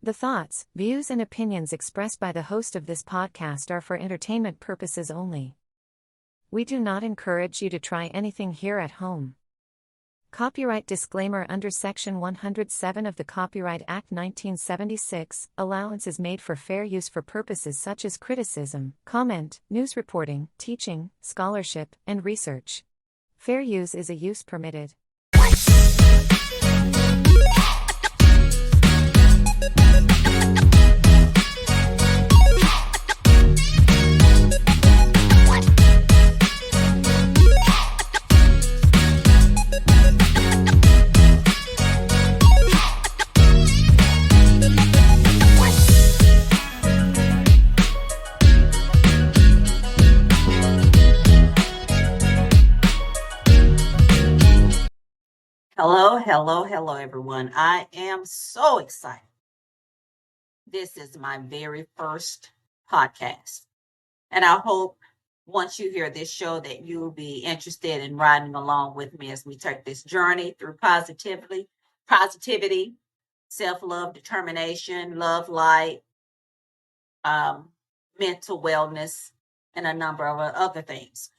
The thoughts, views, and opinions expressed by the host of this podcast are for entertainment purposes only. We do not encourage you to try anything here at home. Copyright disclaimer under Section 107 of the Copyright Act 1976, allowance is made for fair use for purposes such as criticism, comment, news reporting, teaching, scholarship, and research. Fair use is a use permitted. Hello, everyone. I am so excited. This is my very first podcast. And I hope once you hear this show that you'll be interested in riding along with me as we take this journey through positivity, self-love, determination, love, light, mental wellness, and a number of other things.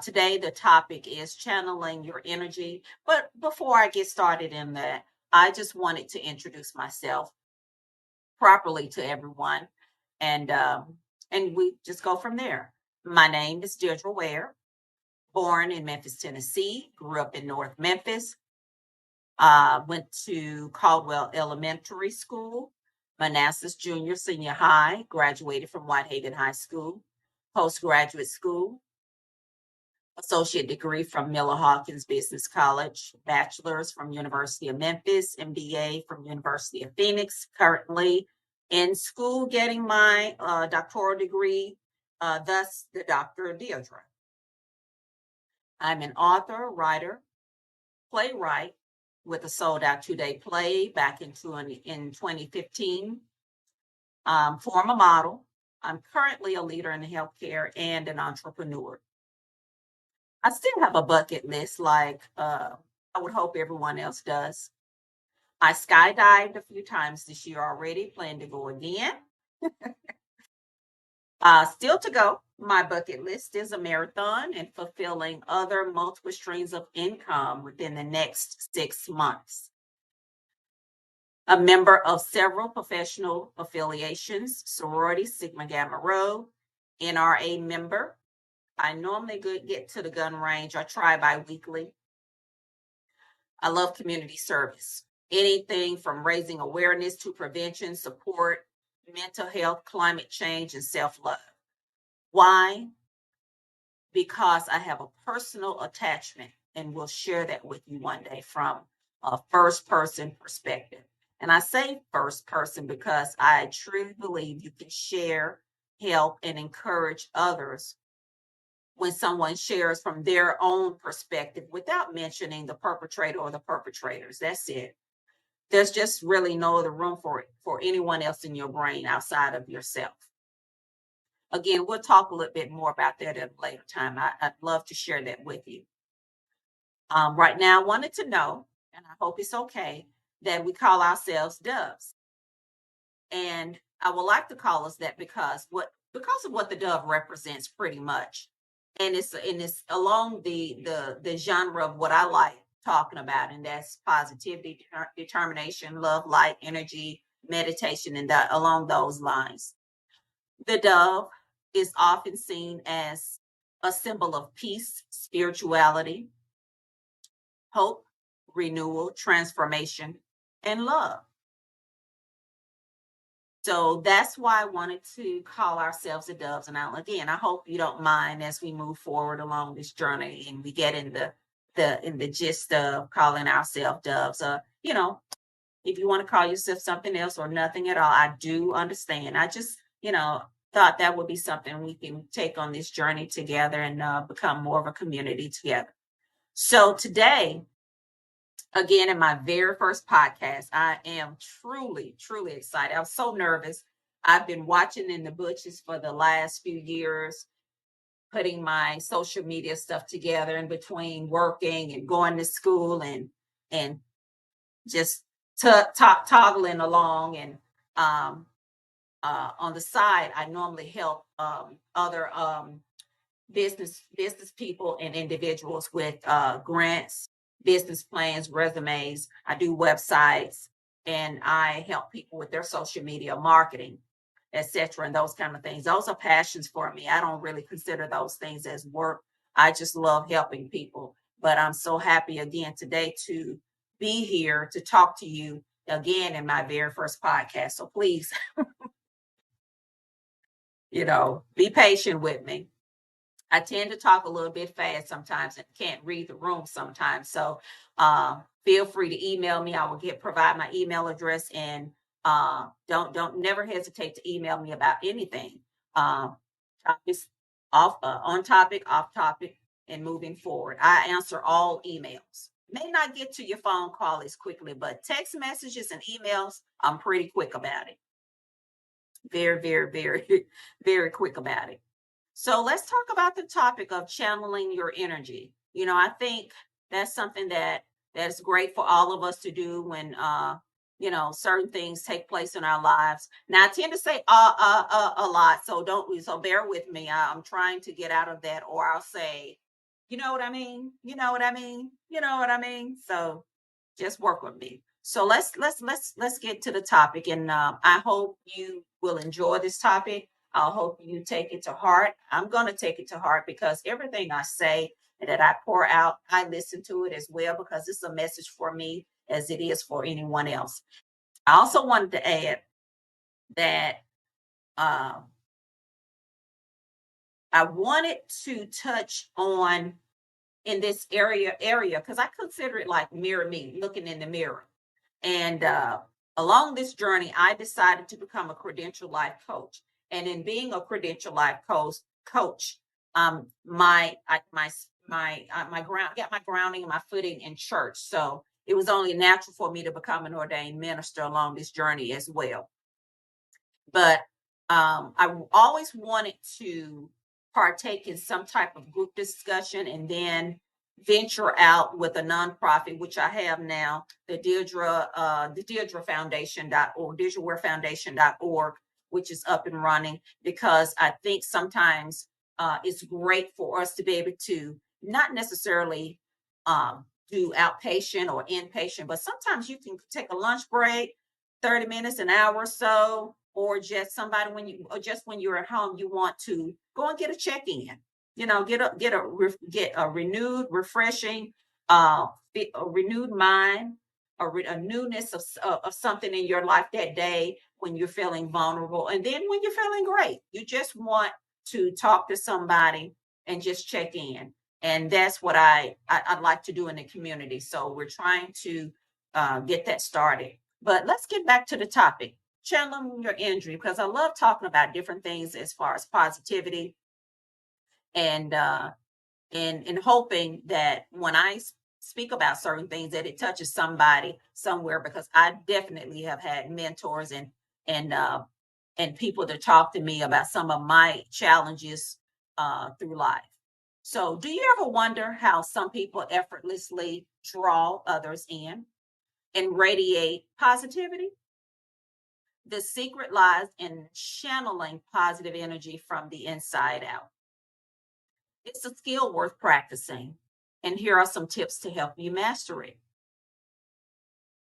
Today, the topic is channeling your energy. But before I get started in that, I just wanted to introduce myself properly to everyone, and we just go from there. My name is DrDierdre, born in Memphis, Tennessee, grew up in North Memphis, went to Caldwell Elementary School, Manassas Junior Senior High, graduated from Whitehaven High School, postgraduate school, associate degree from Miller Hawkins Business College, bachelor's from University of Memphis, MBA from University of Phoenix, currently in school getting my doctoral degree, thus the DrDierdre. I'm an author, writer, playwright with a sold-out two-day play back in 2015, former model. I'm currently a leader in healthcare and an entrepreneur. I still have a bucket list like I would hope everyone else does. I skydived a few times this year already, plan to go again. Still to go, my bucket list is a marathon and fulfilling other multiple streams of income within the next 6 months. A member of several professional affiliations, sorority, Sigma Gamma Rho, NRA member. I normally get to the gun range. I try bi-weekly. I love community service. Anything from raising awareness to prevention, support, mental health, climate change, and self-love. Why? Because I have a personal attachment, and we'll share that with you one day from a first-person perspective. And I say first person because I truly believe you can share, help, and encourage others when someone shares from their own perspective without mentioning the perpetrator or the perpetrators. That's it. There's just really no other room for anyone else in your brain outside of yourself. Again, we'll talk a little bit more about that at a later time. I'd love to share that with you. Right now, I wanted to know, and I hope it's okay, that we call ourselves doves. And I would like to call us that because of what the dove represents pretty much. And it's along the genre of what I like talking about, and that's positivity, determination, love, light, energy, meditation, and that along those lines. The dove is often seen as a symbol of peace, spirituality, hope, renewal, transformation, and love. So that's why I wanted to call ourselves the doves. And I hope you don't mind as we move forward along this journey and we get in the gist of calling ourselves doves. If you want to call yourself something else or nothing at all, I do understand. I just, thought that would be something we can take on this journey together and become more of a community together. So today, again, in my very first podcast, I am truly, truly excited. I was so nervous. I've been watching in the bushes for the last few years, putting my social media stuff together in between working and going to school and just toggling along. And On the side, I normally help other business people and individuals with grants, business plans, resumes. I do websites, and I help people with their social media marketing, etc., and those kind of things. Those are passions for me. I don't really consider those things as work. I just love helping people. But I'm so happy again today to be here to talk to you again in my very first podcast. So please, be patient with me. I tend to talk a little bit fast sometimes and can't read the room sometimes. So feel free to email me. I will provide my email address, and don't never hesitate to email me about anything. Topics on topic, off topic, and moving forward. I answer all emails. May not get to your phone call as quickly, but text messages and emails, I'm pretty quick about it. Very, very, very, very quick about it. So let's talk about the topic of channeling your energy. I think that's something that's great for all of us to do when certain things take place in our lives. Now I tend to say a lot, so bear with me. I'm trying to get out of that, or I'll say, you know what I mean? You know what I mean? You know what I mean? So just work with me. So let's get to the topic, and I hope you will enjoy this topic. I hope you take it to heart. I'm going to take it to heart because everything I say and that I pour out, I listen to it as well because it's a message for me as it is for anyone else. I also wanted to add that I wanted to touch on in this area because I consider it like mirror me, looking in the mirror. And along this journey, I decided to become a credential life coach. And in being a credential life coach, my got my grounding and my footing in church. So it was only natural for me to become an ordained minister along this journey as well. But I always wanted to partake in some type of group discussion and then venture out with a nonprofit, which I have now, the DrDierdre Foundation.org, DrDierdreWareFoundation.org, which is up and running, because I think sometimes it's great for us to be able to not necessarily do outpatient or inpatient, but sometimes you can take a lunch break, 30 minutes, an hour or so, or just when you're at home, you want to go and get a check-in, get a renewed, refreshing, a renewed mind, a newness of something in your life that day when you're feeling vulnerable. And then when you're feeling great, you just want to talk to somebody and just check in. And that's what I'd like to do in the community. So we're trying to get that started. But let's get back to the topic, channeling your energy, because I love talking about different things as far as positivity and hoping that when I speak about certain things that it touches somebody somewhere, because I definitely have had mentors and people to talk to me about some of my challenges through life. So do you ever wonder how some people effortlessly draw others in and radiate positivity? The secret lies in channeling positive energy from the inside out. It's a skill worth practicing. And here are some tips to help you master it.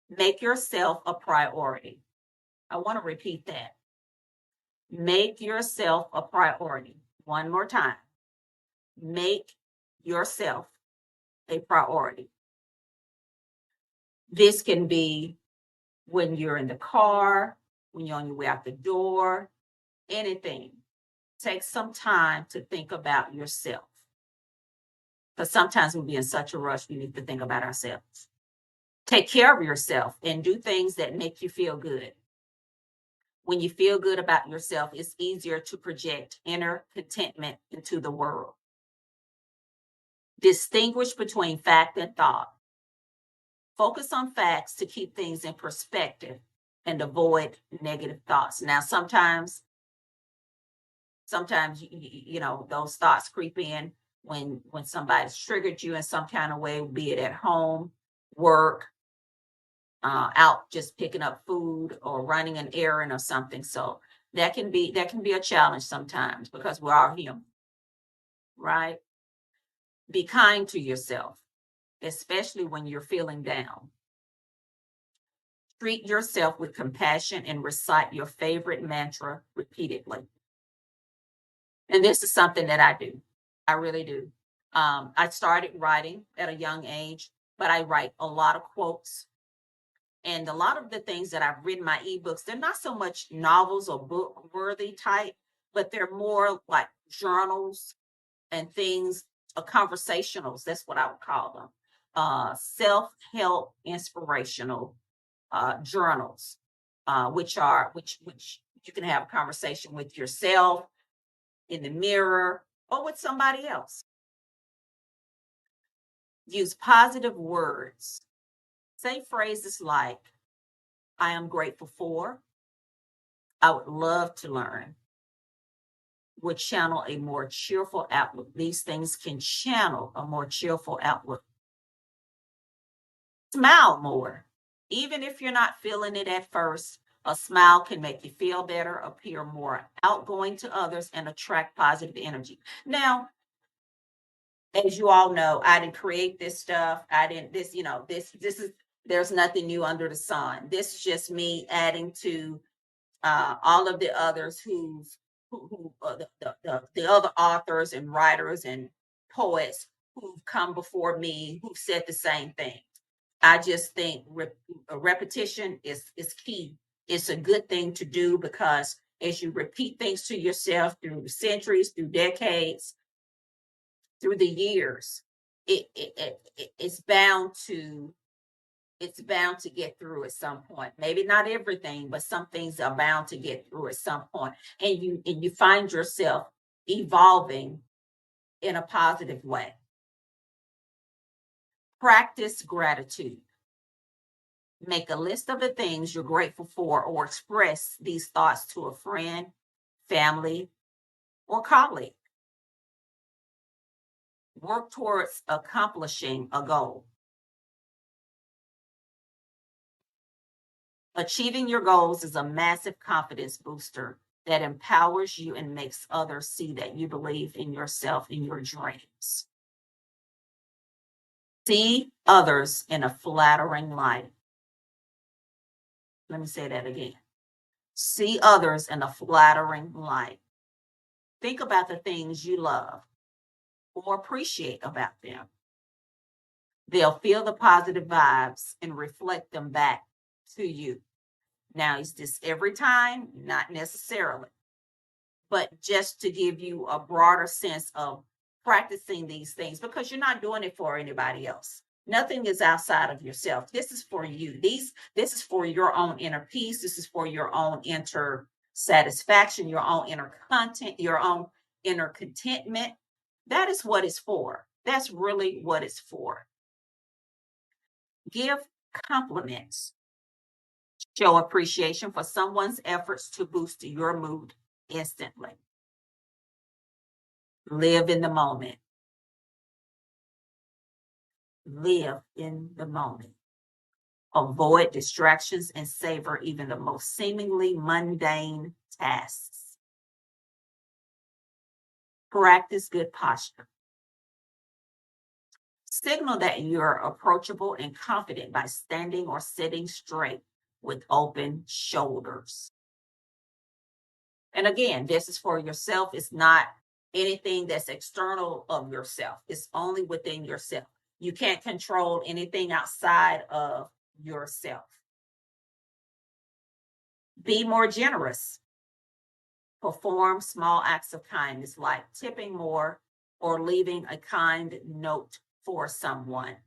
Make yourself a priority. I want to repeat that. Make yourself a priority. One more time. Make yourself a priority. This can be when you're in the car, when you're on your way out the door, anything. Take some time to think about yourself. Because sometimes we'll be in such a rush, we need to think about ourselves. Take care of yourself and do things that make you feel good. When you feel good about yourself, it's easier to project inner contentment into the world. Distinguish between fact and thought. Focus on facts to keep things in perspective and avoid negative thoughts. Now, sometimes those thoughts creep in when somebody's triggered you in some kind of way, be it at home, work, out just picking up food or running an errand or something. So that can be a challenge sometimes because we are human, right? Be kind to yourself, especially when you're feeling down. Treat yourself with compassion and recite your favorite mantra repeatedly. And this is something that I do. I really do. I started writing at a young age, but I write a lot of quotes. And a lot of the things that I've written, my ebooks, they're not so much novels or book worthy type, but they're more like journals and things, conversationals. That's what I would call them. Self-help inspirational journals, which you can have a conversation with yourself in the mirror or with somebody else. Use positive words. Say phrases like, I am grateful for, I would love to learn, would channel a more cheerful outlook. These things can channel a more cheerful outlook. Smile more. Even if you're not feeling it at first, a smile can make you feel better, appear more outgoing to others, and attract positive energy. Now, as you all know, I didn't create this stuff. I didn't, this, this is, there's nothing new under the sun. This is just me adding to all of the others the other authors and writers and poets who've come before me who've said the same thing. I just think repetition is key. It's a good thing to do because as you repeat things to yourself through centuries, through decades, through the years, it's bound to get through at some point. Maybe not everything, but some things are bound to get through at some point. And you find yourself evolving in a positive way. Practice gratitude. Make a list of the things you're grateful for or express these thoughts to a friend, family, or colleague. Work towards accomplishing a goal. Achieving your goals is a massive confidence booster that empowers you and makes others see that you believe in yourself and your dreams. See others in a flattering light. Let me say that again. See others in a flattering light. Think about the things you love or appreciate about them. They'll feel the positive vibes and reflect them back to you. Now, is this every time? Not necessarily, but just to give you a broader sense of practicing these things because you're not doing it for anybody else. Nothing is outside of yourself. This is for you. This is for your own inner peace. This is for your own inner satisfaction, your own inner content, your own inner contentment. That is what it's for. That's really what it's for. Give compliments. Show appreciation for someone's efforts to boost your mood instantly. Live in the moment. Live in the moment. Avoid distractions and savor even the most seemingly mundane tasks. Practice good posture. Signal that you're approachable and confident by standing or sitting straight with open shoulders. And again, this is for yourself. It's not anything that's external of yourself. It's only within yourself. You can't control anything outside of yourself. Be more generous. Perform small acts of kindness like tipping more or leaving a kind note for someone.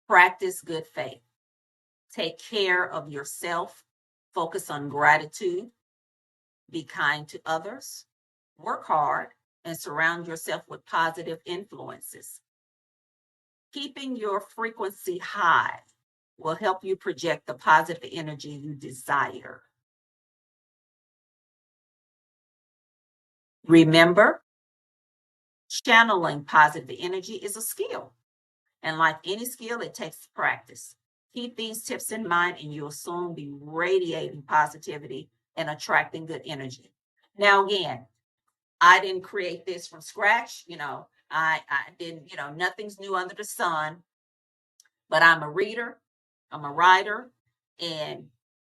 Practice good faith. Take care of yourself. Focus on gratitude. Be kind to others. Work hard and surround yourself with positive influences. Keeping your frequency high will help you project the positive energy you desire. Remember, channeling positive energy is a skill. And like any skill, it takes practice. Keep these tips in mind, and you'll soon be radiating positivity and attracting good energy. Now, again, I didn't create this from scratch. I didn't, nothing's new under the sun, but I'm a reader, I'm a writer, and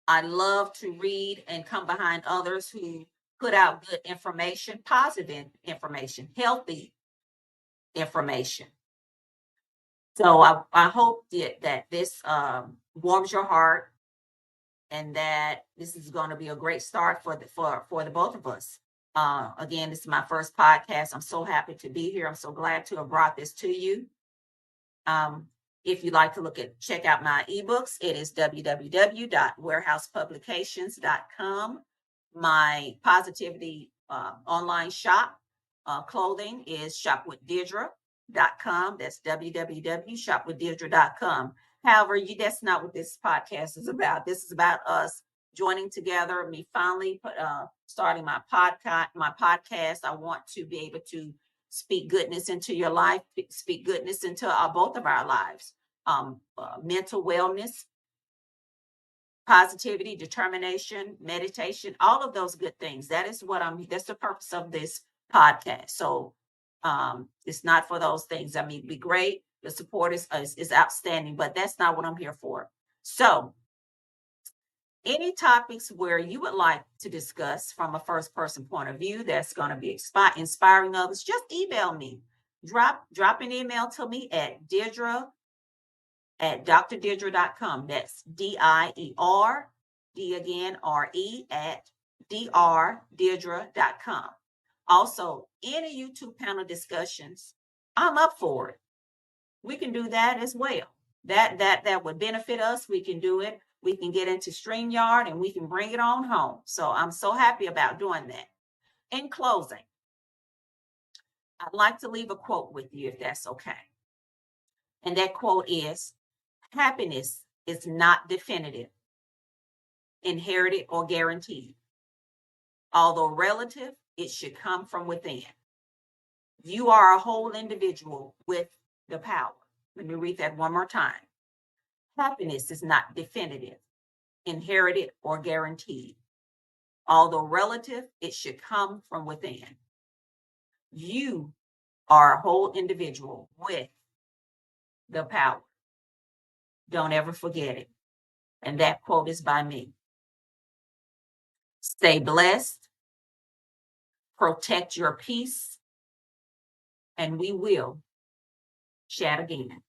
I love to read and come behind others who put out good information, positive information, healthy information. So I hope that this warms your heart, and that this is going to be a great start for the both of us. Again, this is my first podcast. I'm so happy to be here. I'm so glad to have brought this to you. If you'd like to check out my ebooks, it is www.warehousepublications.com. My positivity online shop clothing is shopwithdeirdre.com. That's www.shopwithdeirdre.com. However, that's not what this podcast is about. This is about us joining together, me finally starting my podcast. I want to be able to speak goodness into your life, speak goodness into both of our lives. Mental wellness, positivity, determination, meditation, all of those good things. That's the purpose of this podcast. So it's not for those things. I mean, it'd be great. The support is outstanding, but that's not what I'm here for. So any topics where you would like to discuss from a first person point of view that's going to be inspiring others, just email me. Drop an email to me at DrDierdre at DrDierdre.com. That's DIER, D again, RE at DrDierdre.com. Also, any YouTube panel discussions, I'm up for it. We can do that as well. That would benefit us. We can do it. We can get into StreamYard and we can bring it on home. So I'm so happy about doing that. In closing, I'd like to leave a quote with you, if that's okay. And that quote is, happiness is not definitive, inherited, or guaranteed. Although relative, it should come from within. You are a whole individual with the power. Let me read that one more time. Happiness is not definitive, inherited, or guaranteed. Although relative, it should come from within. You are a whole individual with the power. Don't ever forget it. And that quote is by me. Stay blessed, protect your peace, and we will chat again.